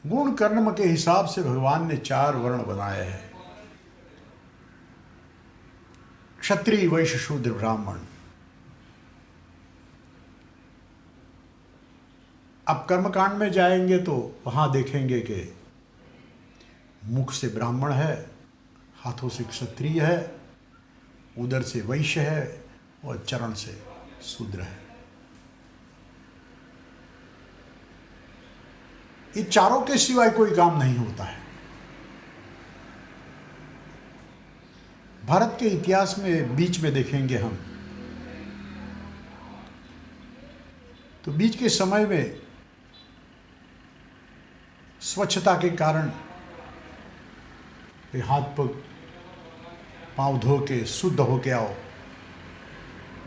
गुण कर्म के हिसाब से भगवान ने 4 वर्ण बनाए हैं, क्षत्रिय वैश्य शूद्र ब्राह्मण। अब कर्मकांड में जाएंगे तो वहां देखेंगे कि मुख से ब्राह्मण है, हाथों से क्षत्रिय है, उदर से वैश्य है और चरण से शूद्र है। ये चारों के सिवाय कोई काम नहीं होता है। भारत के इतिहास में बीच में देखेंगे हम तो बीच के समय में स्वच्छता के कारण हाथ पग पांव धो के शुद्ध हो के आओ,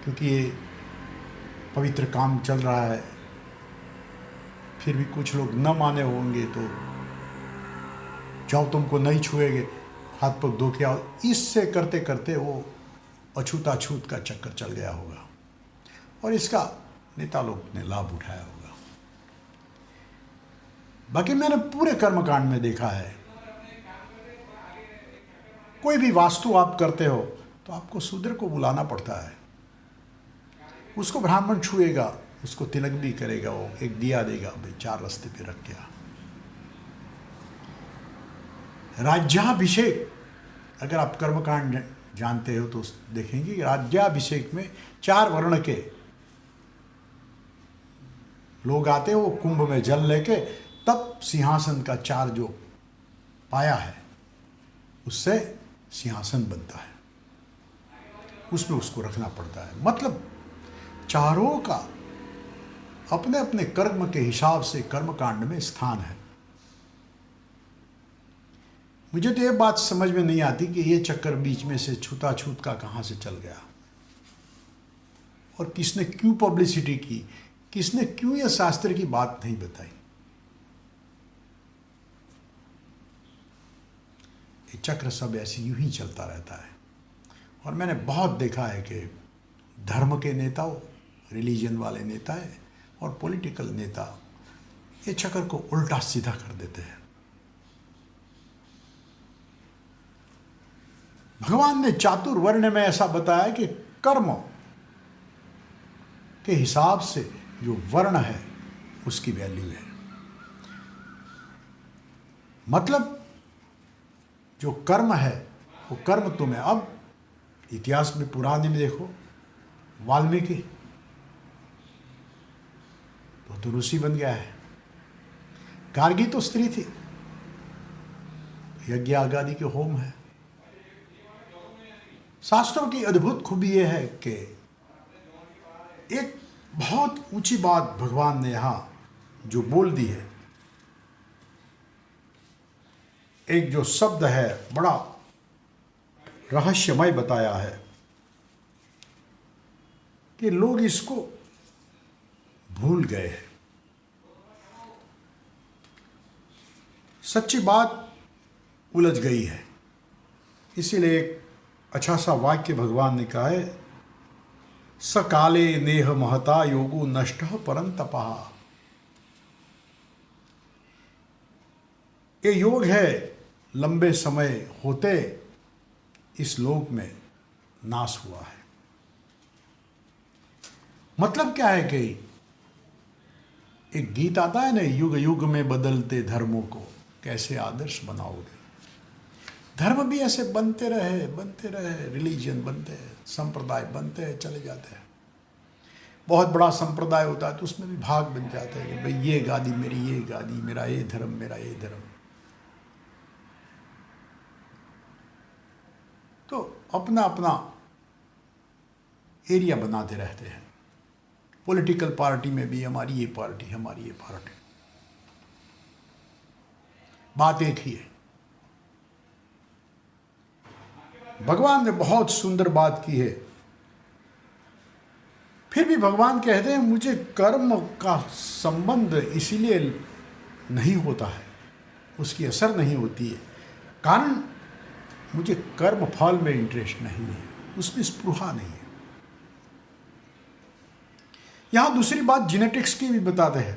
क्योंकि ये पवित्र काम चल रहा है। फिर भी कुछ लोग न माने होंगे तो जाओ तुमको नहीं छुएंगे, हाथ पग धो के आओ। इससे करते करते वो अछूताछूत का चक्कर चल गया होगा और इसका नेता लोग ने लाभ उठाया होगा। बाकी मैंने पूरे कर्मकांड में देखा है, कोई भी वास्तु आप करते हो तो आपको शूद्र को बुलाना पड़ता है। उसको ब्राह्मण छुएगा, उसको तिलक भी करेगा, वो एक दिया देगा, भाई 4 रास्ते पे रख गया। राज्याभिषेक, अगर आप कर्मकांड जानते हो तो देखेंगे कि राज्याभिषेक में 4 वर्ण के लोग आते हैं, वो कुंभ में जल लेके तब सिंहासन का 4 जो पाया है उससे सिंहासन बनता है, उसमें उसको रखना पड़ता है। मतलब चारों का अपने अपने कर्म के हिसाब से कर्मकांड में स्थान है। मुझे तो ये बात समझ में नहीं आती कि ये चक्कर बीच में से छूताछूत का कहाँ से चल गया और किसने क्यों पब्लिसिटी की, किसने क्यों ये शास्त्र की बात नहीं बताई। ये चक्र सब ऐसे यूं ही चलता रहता है। और मैंने बहुत देखा है कि धर्म के नेताओं, रिलीजन वाले नेता है और पॉलिटिकल नेता ये चक्कर को उल्टा सीधा कर देते हैं। भगवान ने चातुर्वर्ण में ऐसा बताया कि कर्म के हिसाब से जो वर्ण है उसकी वैल्यू है। मतलब जो कर्म है वो कर्म तुम्हें, अब इतिहास में पुराने में देखो, वाल्मीकि तो ऋषि बन गया है, गार्गी तो स्त्री थी, यज्ञ आगादि के होम है। शास्त्रों की अद्भुत खूबी यह है कि एक बहुत ऊंची बात भगवान ने यहाँ जो बोल दी है, एक जो शब्द है बड़ा रहस्यमय बताया है कि लोग इसको भूल गए हैं। सच्ची बात उलझ गई है। इसीलिए एक अच्छा सा वाक्य भगवान ने कहा है, सकाले नेह महता योगो नष्ट परंतपा। ये योग है लंबे समय होते इस लोक में नाश हुआ है। मतलब क्या है कि एक गीत आता है ना, युग युग में बदलते धर्मों को कैसे आदर्श बनाओगे। धर्म भी ऐसे बनते रहे, रिलीजन बनते हैं, संप्रदाय बनते हैं, चले जाते हैं। बहुत बड़ा संप्रदाय होता है तो उसमें भी भाग बन जाते हैं कि भाई ये गादी मेरी, ये गादी मेरा, ये धर्म मेरा, ये धर्म। तो अपना अपना एरिया बनाते रहते हैं। पॉलिटिकल पार्टी में भी हमारी ये पार्टी, हमारी ये पार्टी, बात एक ही है। भगवान ने बहुत सुंदर बात की है। फिर भी भगवान कहते हैं मुझे कर्म का संबंध इसीलिए नहीं होता है, उसकी असर नहीं होती है, कारण मुझे कर्म फल में इंटरेस्ट नहीं है, उसमें स्पृहा नहीं है। यहां दूसरी बात जेनेटिक्स की भी बताते हैं।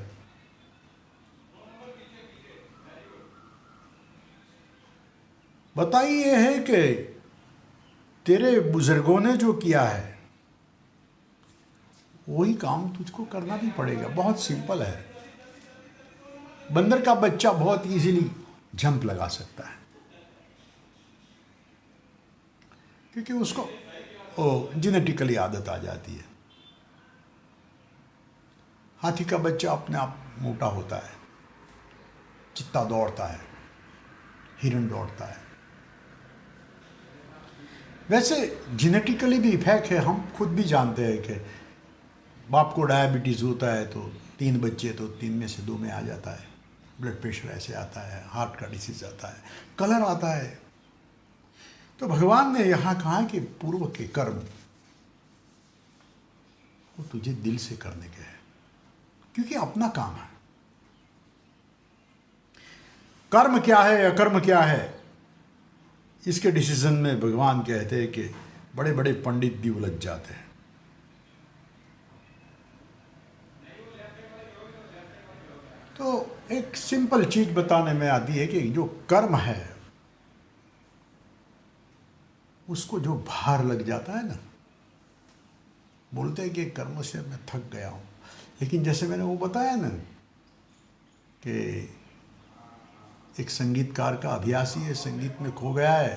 बताई ये है कि तेरे बुजुर्गों ने जो किया है वही काम तुझको करना भी पड़ेगा। बहुत सिंपल है। बंदर का बच्चा बहुत इजीली जंप लगा सकता है क्योंकि उसको जेनेटिकली आदत आ जाती है। हाथी का बच्चा अपने आप मोटा होता है, चित्ता दौड़ता है, हिरण दौड़ता है। वैसे जेनेटिकली भी इफेक्ट है। हम खुद भी जानते हैं कि बाप को डायबिटीज़ होता है तो 3 बच्चे तो 3 में से 2 में आ जाता है। ब्लड प्रेशर ऐसे आता है, हार्ट का डिसीज आता है, कलर आता है। तो भगवान ने यहाँ कहा कि पूर्व के कर्म वो तुझे दिल से करने के हैं क्योंकि अपना काम है। कर्म क्या है, अकर्म क्या है, इसके डिसीजन में भगवान कहते हैं कि बड़े बड़े पंडित भी उलझ जाते हैं। तो एक सिंपल चीज बताने में आती है कि जो कर्म है उसको जो भार लग जाता है ना, बोलते हैं कि कर्म से मैं थक गया हूं, लेकिन जैसे मैंने वो बताया ना कि एक संगीतकार का अभ्यासी है, संगीत में खो गया है,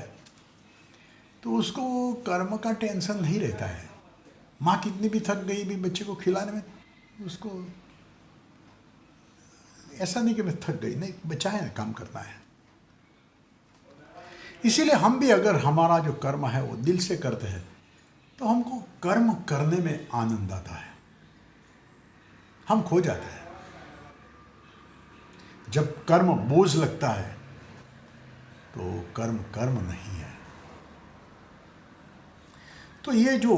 तो उसको कर्म का टेंशन नहीं रहता है। माँ कितनी भी थक गई भी बच्चे को खिलाने में, उसको ऐसा नहीं कि मैं थक गई, नहीं, बच्चा है ना, काम करना है। इसीलिए हम भी अगर हमारा जो कर्म है वो दिल से करते हैं तो हमको कर्म करने में आनंद आता है, हम खो जाते हैं। जब कर्म बोझ लगता है तो कर्म कर्म नहीं है। तो ये जो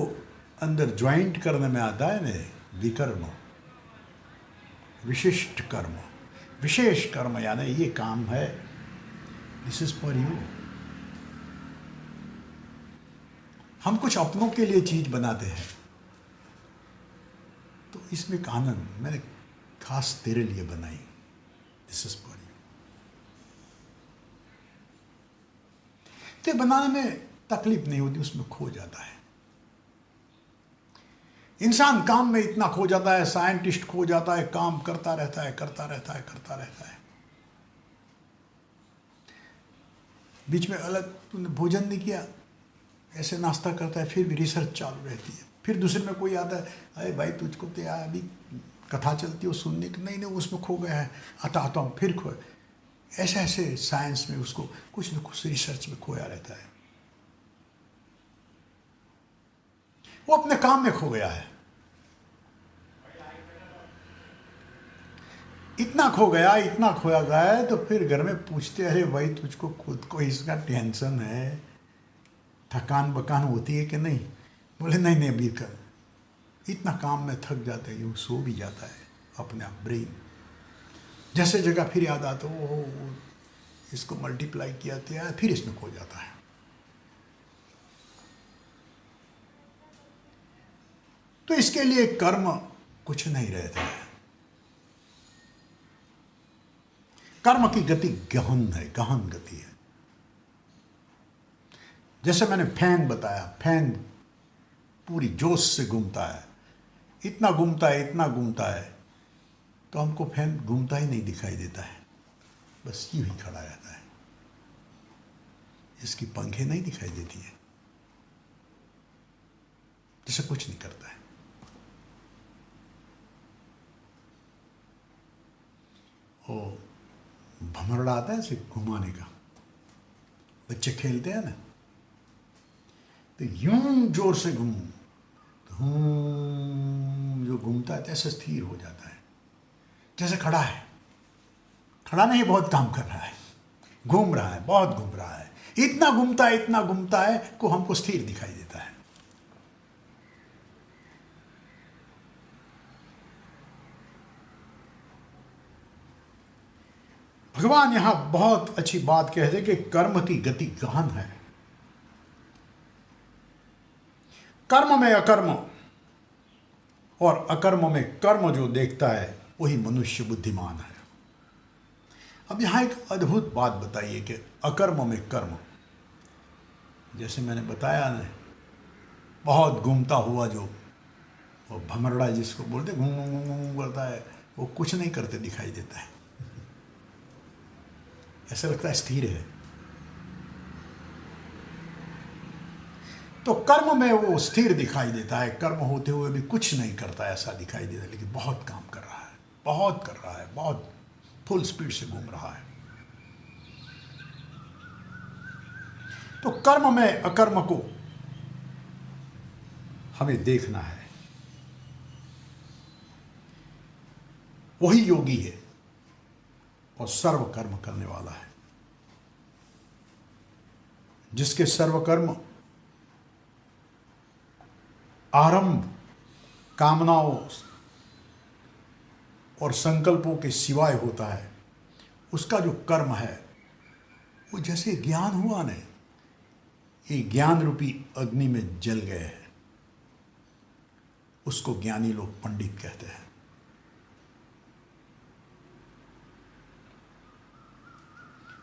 अंदर ज्वाइंट करने में आता है ना, विकर्म, विशिष्ट कर्म, विशेष कर्म, यानी ये काम है, दिस इज फॉर यू। हम कुछ अपनों के लिए चीज बनाते हैं तो इसमें एक आनंद, मैंने खास तेरे लिए बनाई, दिस इज फॉर यू। तो बनाने में तकलीफ नहीं होती, उसमें खो जाता है। इंसान काम में इतना खो जाता है, साइंटिस्ट खो जाता है, काम करता रहता है, करता रहता है, करता रहता है। बीच में अलग तूने भोजन नहीं किया, ऐसे नाश्ता करता है, फिर भी रिसर्च चालू रहती है। फिर दूसरे में कोई आता है, अरे भाई तुझको तो यार अभी कथा चलती है सुनने की, नहीं उसमें खो गया है, आता हूँ फिर खो। ऐसे ऐसे साइंस में उसको कुछ न कुछ रिसर्च में खोया रहता है, वो अपने काम में खो गया है। इतना खो गया, इतना खोया गया है, तो फिर घर में पूछते, अरे भाई तुझको खुद को इसका टेंशन है, थकान बकान होती है कि नहीं? बोले नहीं अभी कर, इतना काम में थक जाते हैं, यूँ सो भी जाता है अपने आप ब्रेन। जैसे जगह फिर याद आता है, वो इसको मल्टीप्लाई किया था, फिर इसमें खो जाता है। तो इसके लिए कर्म कुछ नहीं रहता है। कर्म की गति गहन है, गहन गति है। जैसे मैंने फैन बताया, फैन पूरी जोश से घूमता है, इतना घूमता है, इतना घूमता है, तो हमको फैन घूमता ही नहीं दिखाई देता है, बस यूं ही खड़ा रहता है, इसकी पंखें नहीं दिखाई देती है, जैसे कुछ नहीं करता है। ओ भमरड़ा आता है इसे घुमाने का, बच्चे खेलते हैं ना, तो यूं जोर से घूम, तो जो घूमता है ऐसे स्थिर हो जाता है, जैसे खड़ा है, खड़ा नहीं, बहुत काम कर रहा है, घूम रहा है, बहुत घूम रहा है, इतना घूमता है को हमको स्थिर दिखाई देता है। भगवान यहां बहुत अच्छी बात कहते हैं कि कर्म की गति गहन है। कर्म में अकर्म और अकर्म में कर्म जो देखता है वही मनुष्य बुद्धिमान है। अब यहां एक अद्भुत बात बताइए कि अकर्म में कर्म, जैसे मैंने बताया ना, बहुत घूमता हुआ जो वो भमरड़ा जिसको बोलते घूम घूम घूम घूम करता है, वो कुछ नहीं करते दिखाई देता है, ऐसा लगता है स्थिर है। तो कर्म में वो स्थिर दिखाई देता है, कर्म होते हुए भी कुछ नहीं करता ऐसा दिखाई देता है, लेकिन बहुत काम कर रहा है, बहुत कर रहा है, बहुत फुल स्पीड से घूम रहा है। तो कर्म में अकर्म को हमें देखना है। वही योगी है और सर्व कर्म करने वाला है, जिसके सर्व कर्म आरंभ कामनाओं और संकल्पों के सिवाय होता है, उसका जो कर्म है वो जैसे ज्ञान हुआ ना, ये ज्ञान रूपी अग्नि में जल गए हैं, उसको ज्ञानी लोग पंडित कहते हैं।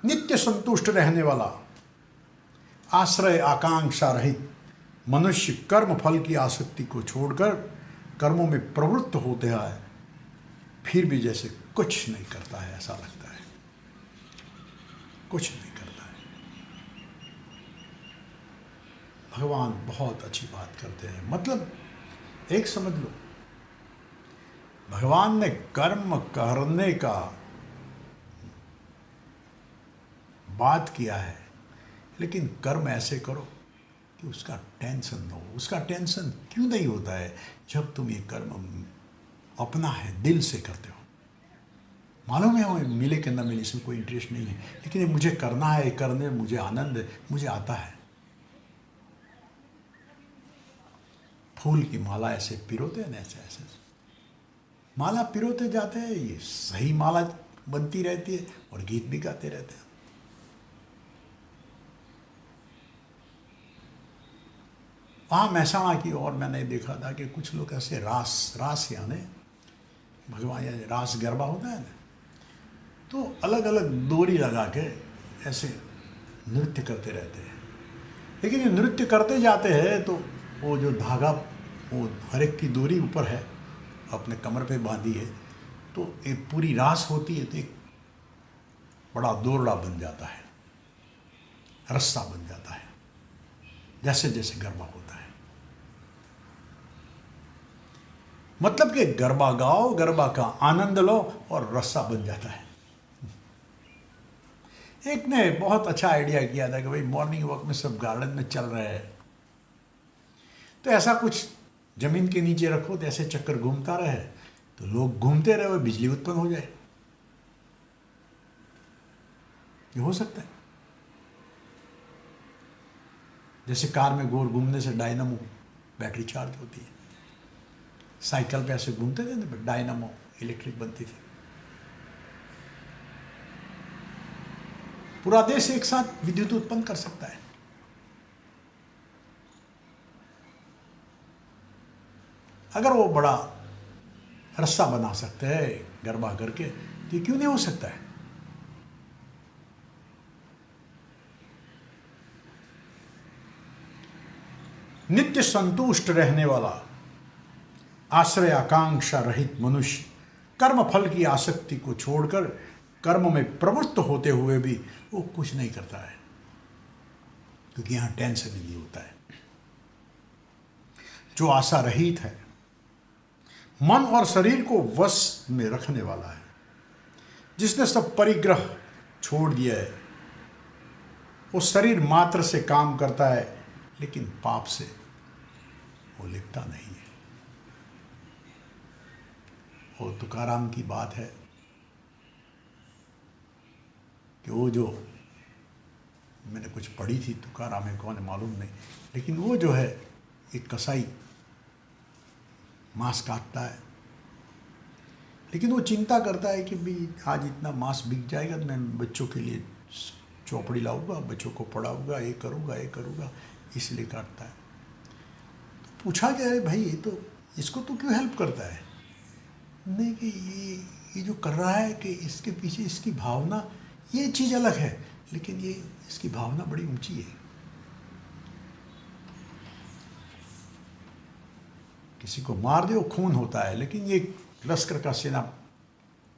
नित्य संतुष्ट रहने वाला, आश्रय आकांक्षा रहित मनुष्य कर्म फल की आसक्ति को छोड़कर कर्मों में प्रवृत्त होते हैं, फिर भी जैसे कुछ नहीं करता है, ऐसा लगता है कुछ नहीं करता है। भगवान बहुत अच्छी बात करते हैं, मतलब एक समझ लो, भगवान ने कर्म करने का बात किया है, लेकिन कर्म ऐसे करो कि उसका टेंशन न हो। उसका टेंशन क्यों नहीं होता है? जब तुम ये कर्म अपना है, दिल से करते हो, मालूम है वो मिले कि न मिले इसमें कोई इंटरेस्ट नहीं है, लेकिन ये मुझे करना है, ये करने में मुझे आनंद है, मुझे आता है। फूल की माला ऐसे पिरोते हैं, ऐसे ऐसे माला पिरोते जाते हैं, ये सही माला बनती रहती है और गीत भी गाते रहते हैं। वहाँ महसाणा की ओर मैंने देखा था कि कुछ लोग ऐसे रास यानी भगवान या रास गरबा होता है ना, तो अलग अलग डोरी लगा के ऐसे नृत्य करते रहते हैं। लेकिन ये नृत्य करते जाते हैं तो वो जो धागा, वो हर एक की डोरी ऊपर है, अपने कमर पे बांधी है, तो एक पूरी रास होती है तो एक बड़ा दोरड़ा बन जाता है, रस्सा बन जाता है, जैसे जैसे गरबा होता है। मतलब कि गरबा गाओ, गरबा का आनंद लो और रस्सा बन जाता है। एक ने बहुत अच्छा आइडिया किया था कि भाई मॉर्निंग वॉक में सब गार्डन में चल रहे हैं, तो ऐसा कुछ जमीन के नीचे रखो तो ऐसे चक्कर घूमता रहे, तो लोग घूमते रहे, बिजली उत्पन्न हो जाए। ये हो सकता है। जैसे कार में गोल घूमने से डायनामो बैटरी चार्ज होती है, साइकिल पे ऐसे घूमते थे ना, डायनामो इलेक्ट्रिक बनती थी। पूरा देश एक साथ विद्युत उत्पन्न कर सकता है। अगर वो बड़ा रस्सा बना सकते हैं गरबा करके, तो ये क्यों नहीं हो सकता है? नित्य संतुष्ट रहने वाला, आश्रय आकांक्षा रहित मनुष्य कर्म फल की आसक्ति को छोड़कर कर्म में प्रवृत्त होते हुए भी वो कुछ नहीं करता है, क्योंकि यहां टेंशन नहीं होता है। जो आशा रहित है, मन और शरीर को वश में रखने वाला है, जिसने सब परिग्रह छोड़ दिया है, वो शरीर मात्र से काम करता है, लेकिन पाप से वो लिपटा नहीं है। और तुकाराम की बात है कि वो जो मैंने कुछ पढ़ी थी, तुकाराम है कौन है मालूम नहीं, लेकिन वो जो है एक कसाई मांस काटता है, लेकिन वो चिंता करता है कि भाई आज इतना मांस बिक जाएगा तो मैं बच्चों के लिए चौपड़ी लाऊंगा, बच्चों को पढ़ाऊंगा, ये करूंगा, इसलिए काटता है। तो पूछा गया है भाई, ये तो इसको तो क्यों हेल्प करता है? नहीं कि ये जो कर रहा है कि इसके पीछे इसकी भावना, ये चीज़ अलग है, लेकिन ये इसकी भावना बड़ी ऊंची है। किसी को मार दे वो खून होता है, लेकिन ये लश्कर का सेना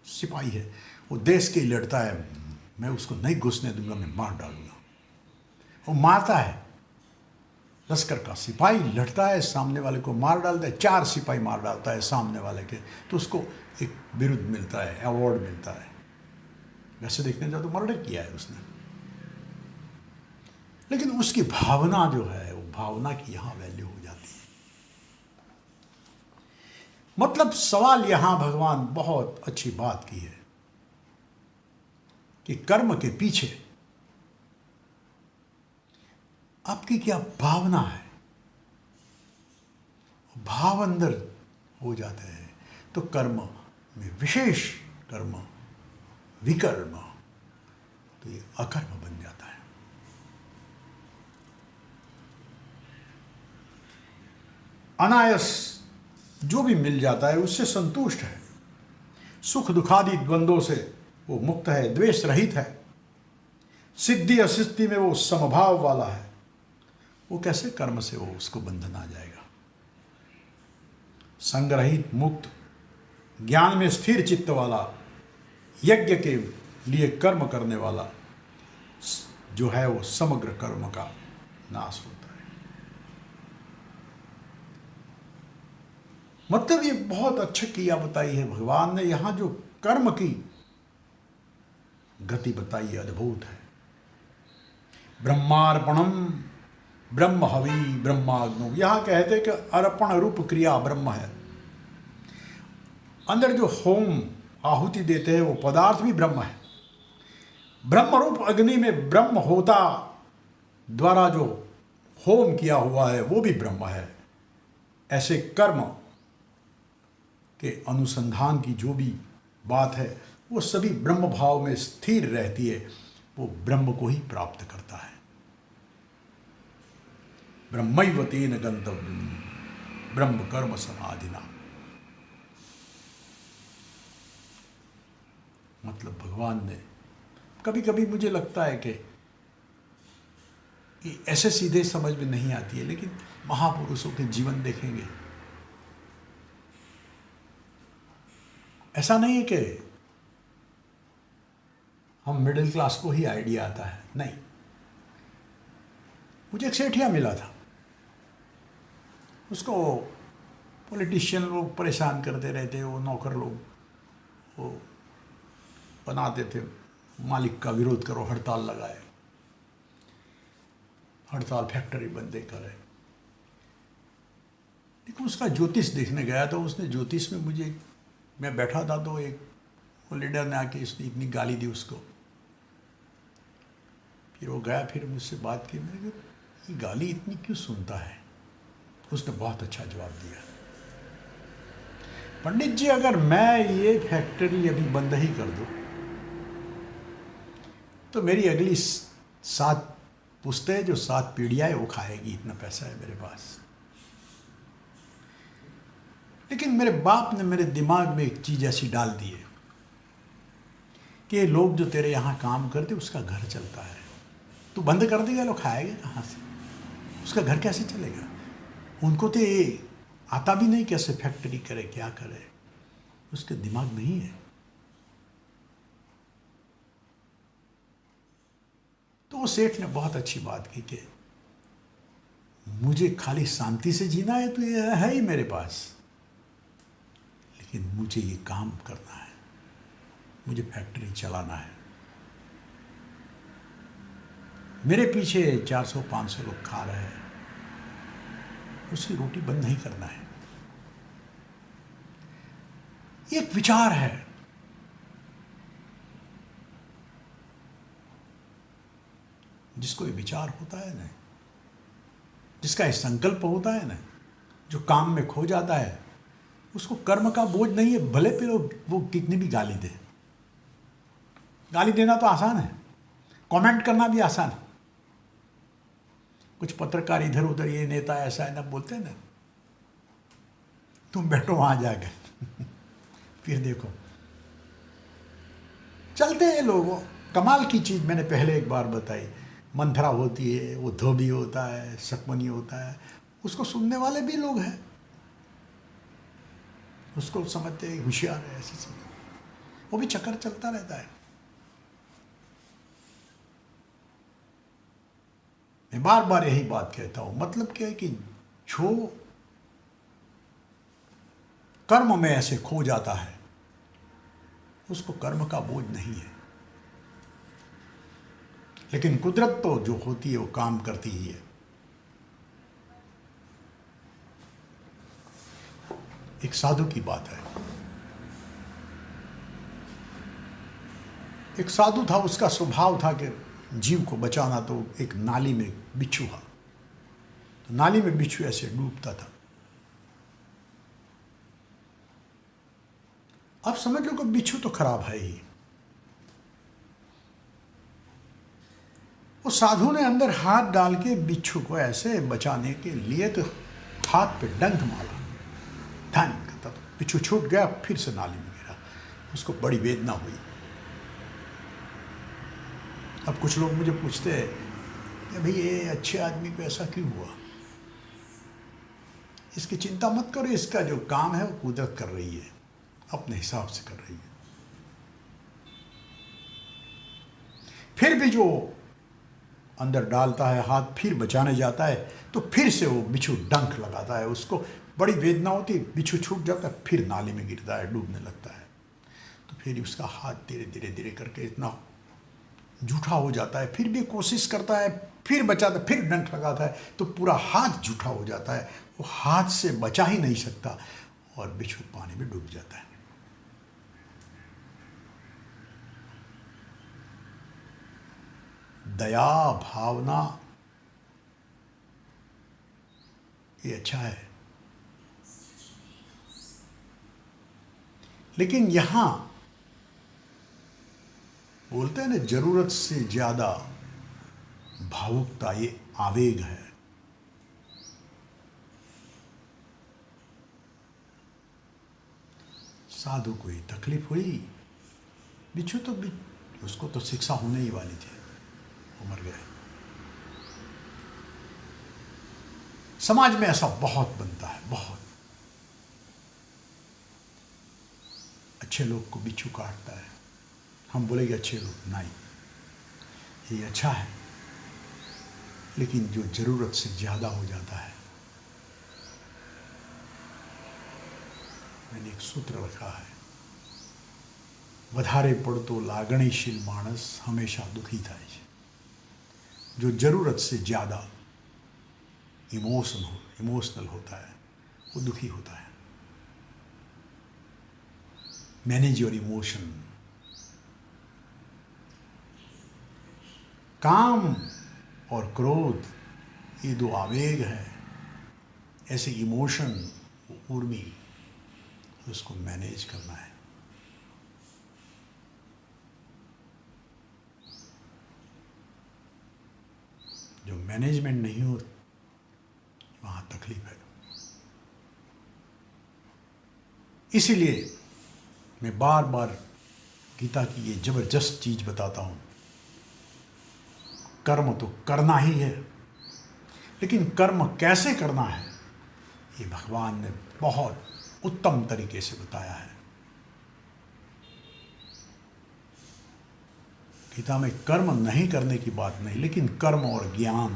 सिपाही है, वो देश के लिए लड़ता है, मैं उसको नहीं घुसने दूंगा, मैं मार डालूंगा। वो मारता है, लश्कर का सिपाही लड़ता है, सामने वाले को मार डालता है, 4 सिपाही मार डालता है सामने वाले के, तो उसको एक बिरुद मिलता है, अवार्ड मिलता है। वैसे देखने जाओ तो मर्डर किया है उसने, लेकिन उसकी भावना जो है, वो भावना की यहां वैल्यू हो जाती है। मतलब सवाल यहां भगवान बहुत अच्छी बात की है कि कर्म के पीछे आपकी क्या भावना है। भाव अंदर हो जाते हैं तो कर्म में, विशेष कर्म, विकर्म, तो ये अकर्म बन जाता है। अनायास जो भी मिल जाता है उससे संतुष्ट है, सुख दुखादि द्वंद्वों से वो मुक्त है, द्वेष रहित है, सिद्धि असिद्धि में वो समभाव वाला है। वो कैसे कर्म से वो उसको बंधन आ जाएगा। संग रहित, मुक्त, ज्ञान में स्थिर चित्त वाला, यज्ञ के लिए कर्म करने वाला जो है वो समग्र कर्म का नाश होता है। मतलब ये बहुत अच्छी क्रिया बताई है भगवान ने। यहां जो कर्म की गति बताई है अद्भुत है। ब्रह्मार्पणम ब्रह्म हवि ब्रह्माग्नो, यहां कहते कि अर्पण रूप क्रिया ब्रह्म है। अंदर जो होम आहुति देते हैं वो पदार्थ भी ब्रह्म है। ब्रह्म रूप अग्नि में ब्रह्म होता द्वारा जो होम किया हुआ है वो भी ब्रह्म है। ऐसे कर्म के अनुसंधान की जो भी बात है वो सभी ब्रह्म भाव में स्थिर रहती है, वो ब्रह्म को ही प्राप्त करता है। ब्रह्मैव तेन गंतव्यम ब्रह्म कर्म समाधिना। मतलब भगवान ने, कभी कभी मुझे लगता है कि ऐसे सीधे समझ में नहीं आती है, लेकिन महापुरुषों के जीवन देखेंगे, ऐसा नहीं है कि हम मिडिल क्लास को ही आइडिया आता है, नहीं। मुझे एक सेठिया मिला था, उसको पॉलिटिशियन लोग परेशान करते रहते, वो नौकर लोग वो बनाते थे, मालिक का विरोध करो, हड़ताल लगाए, हड़ताल, फैक्ट्री बंद करे। लेकिन उसका ज्योतिष देखने गया तो उसने ज्योतिष में मुझे, मैं बैठा था तो एक वो लीडर ने आके इसने इतनी गाली दी उसको। फिर वो गया, फिर मुझसे बात की, मैंने कहा ये गाली इतनी क्यों सुनता है। उसने बहुत अच्छा जवाब दिया, पंडित जी अगर मैं ये फैक्ट्री अभी बंद ही कर दूं तो मेरी अगली 7 पुश्तें, जो 7 पीढ़ियाँ है वो खाएगी, इतना पैसा है मेरे पास। लेकिन मेरे बाप ने मेरे दिमाग में एक चीज़ ऐसी डाल दी है कि लोग जो तेरे यहाँ काम करते उसका घर चलता है, तू बंद कर देगा, लोग खाएंगे कहाँ से, उसका घर कैसे चलेगा। उनको तो ये आता भी नहीं कैसे फैक्ट्री करे, क्या करे, उसके दिमाग में ही है। तो वो सेठ ने बहुत अच्छी बात की कि मुझे खाली शांति से जीना है तो ये है ही मेरे पास, लेकिन मुझे ये काम करना है, मुझे फैक्ट्री चलाना है। मेरे पीछे 400-500 लोग खा रहे हैं, उसकी रोटी बंद नहीं करना है। एक विचार है। जिसको ये विचार होता है ना, जिसका ये संकल्प होता है ना, जो काम में खो जाता है, उसको कर्म का बोझ नहीं है। भले पे वो कितनी भी गाली दे, गाली देना तो आसान है, कमेंट करना भी आसान है। कुछ पत्रकार इधर उधर ये नेता ऐसा है ना बोलते हैं ना, तुम बैठो वहां जाकर फिर देखो चलते हैं लोगों। कमाल की चीज़ मैंने पहले एक बार बताई, मंथरा होती है, वो धोबी होता है, सकमनी होता है, उसको सुनने वाले भी लोग हैं। उसको समझते हैं होशियार है, ऐसे समझ, वो भी चक्कर चलता रहता है। मैं बार बार यही बात कहता हूं, मतलब क्या है कि जो कर्म में ऐसे खो जाता है उसको कर्म का बोझ नहीं है। लेकिन कुदरत तो जो होती है वो काम करती ही है। एक साधु की बात है। एक साधु था, उसका स्वभाव था कि जीव को बचाना, तो एक नाली में बिच्छू था, तो नाली में बिच्छू ऐसे डूबता था। अब समझ लो कि बिच्छू तो खराब है ही। वो साधु ने अंदर हाथ डाल के बिच्छू को ऐसे बचाने के लिए तो हाथ पे डंक मारा, डंक, तब बिच्छू छूट गया, फिर से नाली में गिरा। उसको बड़ी वेदना हुई। अब कुछ लोग मुझे पूछते हैं कि भाई ये अच्छे आदमी को ऐसा क्यों हुआ? इसकी चिंता मत करो, इसका जो काम है वो कुदरत कर रही है, अपने हिसाब से कर रही है। फिर भी जो अंदर डालता है हाथ, फिर बचाने जाता है, तो फिर से वो बिच्छू डंक लगाता है, उसको बड़ी वेदना होती है, बिच्छू छूट जाता है, फिर नाली में गिरता है, डूबने लगता है। तो फिर उसका हाथ धीरे धीरे धीरे करके इतना जूठा हो जाता है, फिर भी कोशिश करता है, फिर बचाता है, फिर डंक लगाता है, तो पूरा हाथ जूठा हो जाता है, वो हाथ से बचा ही नहीं सकता और बिच्छू पानी में डूब जाता है। दया भावना ये अच्छा है, लेकिन यहां बोलते हैं ना, जरूरत से ज्यादा भावुकता, ये आवेग है। साधु को ही तकलीफ हुई, बिच्छू तो उसको तो शिक्षा होने ही वाली थी, वो मर गए। समाज में ऐसा बहुत बनता है, बहुत। अच्छे लोग को बिच्छू काटता है, हम बोलेंगे अच्छे लोग नहीं, ये अच्छा है, लेकिन जो जरूरत से ज्यादा हो जाता है, मैंने एक सूत्र रखा है, વધારે પડતો લાગણીશીલ માણસ હંમેશા દુઃખી થાય છે। जो जरूरत से ज्यादा इमोशनल होता है वो दुखी होता है। Manage your emotion. काम और क्रोध ये दो आवेग है, ऐसे इमोशन, उर्मी, उसको मैनेज करना है। जो मैनेजमेंट नहीं हो वहां तकलीफ है। इसीलिए मैं बार बार गीता की ये जबरदस्त चीज बताता हूं, कर्म तो करना ही है, लेकिन कर्म कैसे करना है ये भगवान ने बहुत उत्तम तरीके से बताया है। गीता में कर्म नहीं करने की बात नहीं, लेकिन कर्म और ज्ञान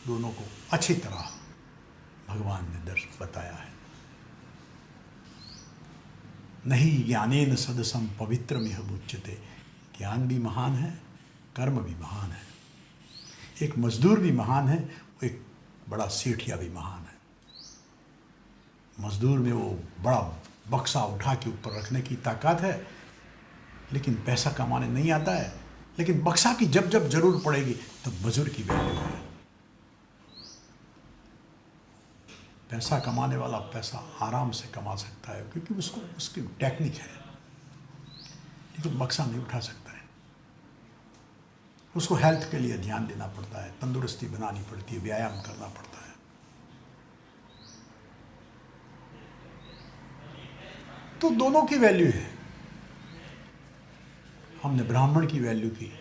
दोनों को अच्छी तरह भगवान ने दर्श बताया है। नहीं ज्ञानेन सदसम पवित्रमिह मुच्यते। ज्ञान भी महान है, कर्म भी महान है। एक मजदूर भी महान है, एक बड़ा सेठिया भी महान है। मजदूर में वो बड़ा बक्सा उठा के ऊपर रखने की ताकत है, लेकिन पैसा कमाने नहीं आता है। लेकिन बक्सा की जब जब जरूर पड़ेगी तब मजदूर की वैल्यू है। पैसा कमाने वाला पैसा आराम से कमा सकता है, क्योंकि उसको उसकी टेक्निक है, लेकिन बक्सा नहीं उठा सकता है। उसको हेल्थ के लिए ध्यान देना पड़ता है, तंदुरुस्ती बनानी पड़ती है, व्यायाम करना पड़ता है। तो दोनों की वैल्यू है। हमने ब्राह्मण की वैल्यू की,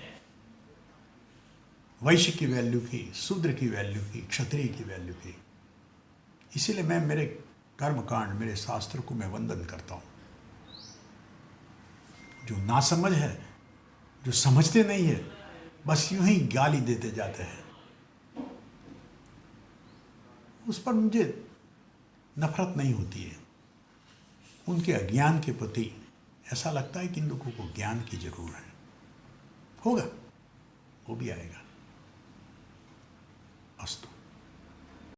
वैश्य की वैल्यू की, शूद्र की वैल्यू की, क्षत्रिय की वैल्यू की। इसीलिए मैं मेरे कर्मकांड मेरे शास्त्र को मैं वंदन करता हूँ। जो नासमझ है, जो समझते नहीं है, बस यूं ही गाली देते जाते हैं, उस पर मुझे नफरत नहीं होती है। उनके अज्ञान के प्रति ऐसा लगता है कि इन लोगों को ज्ञान की जरूरत है। होगा, वो भी आएगा। अस्तु।